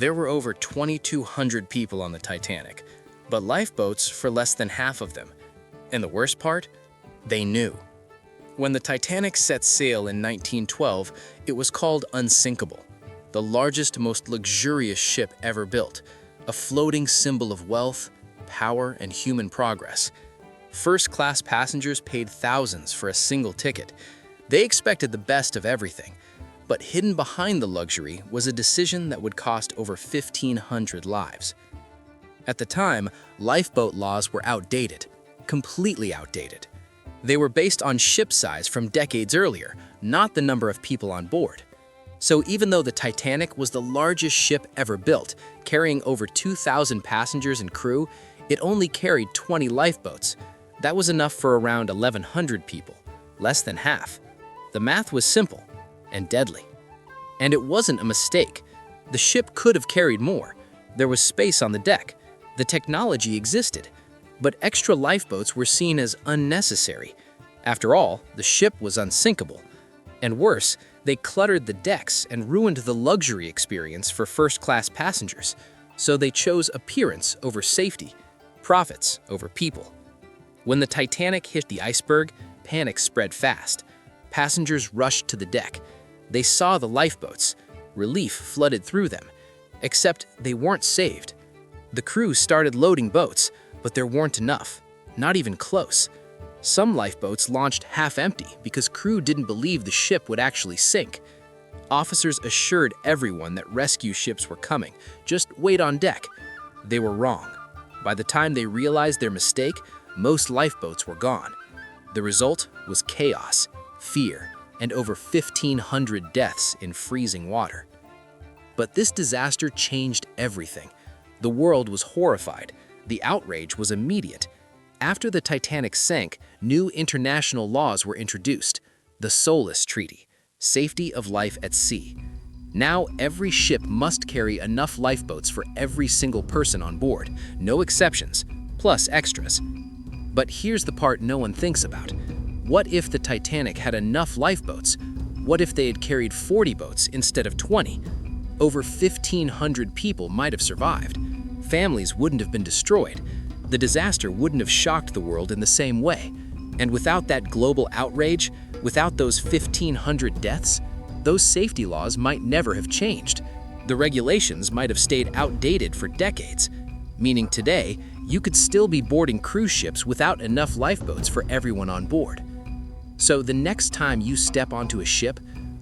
There were over 2,200 people on the Titanic, but lifeboats for less than half of them. And the worst part? They knew. When the Titanic set sail in 1912, it was called unsinkable, the largest, most luxurious ship ever built, a floating symbol of wealth, power, and human progress. First-class passengers paid thousands for a single ticket. They expected the best of everything. But hidden behind the luxury was a decision that would cost over 1,500 lives. At the time, lifeboat laws were outdated, completely outdated. They were based on ship size from decades earlier, not the number of people on board. So even though the Titanic was the largest ship ever built, carrying over 2,000 passengers and crew, it only carried 20 lifeboats. That was enough for around 1,100 people, less than half. The math was simple and deadly. And it wasn't a mistake. The ship could have carried more. There was space on the deck. The technology existed. But extra lifeboats were seen as unnecessary. After all, the ship was unsinkable. And worse, they cluttered the decks and ruined the luxury experience for first-class passengers. So they chose appearance over safety, profits over people. When the Titanic hit the iceberg, panic spread fast. Passengers rushed to the deck. They saw the lifeboats. Relief flooded through them. Except they weren't saved. The crew started loading boats, but there weren't enough. Not even close. Some lifeboats launched half-empty because crew didn't believe the ship would actually sink. Officers assured everyone that rescue ships were coming. Just wait on deck. They were wrong. By the time they realized their mistake, most lifeboats were gone. The result was chaos, fear, and over 1,500 deaths in freezing water. But this disaster changed everything. The world was horrified. The outrage was immediate. After the Titanic sank, new international laws were introduced. The SOLAS Treaty, Safety of Life at Sea. Now every ship must carry enough lifeboats for every single person on board, no exceptions, plus extras. But here's the part no one thinks about. What if the Titanic had enough lifeboats? What if they had carried 40 boats instead of 20? Over 1,500 people might have survived. Families wouldn't have been destroyed. The disaster wouldn't have shocked the world in the same way. And without that global outrage, without those 1,500 deaths, those safety laws might never have changed. The regulations might have stayed outdated for decades, meaning today, you could still be boarding cruise ships without enough lifeboats for everyone on board. So the next time you step onto a ship,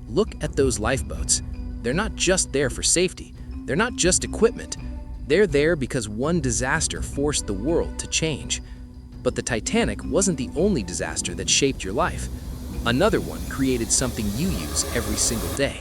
look at those lifeboats. They're not just there for safety. They're not just equipment. They're there because one disaster forced the world to change. But the Titanic wasn't the only disaster that shaped your life. Another one created something you use every single day.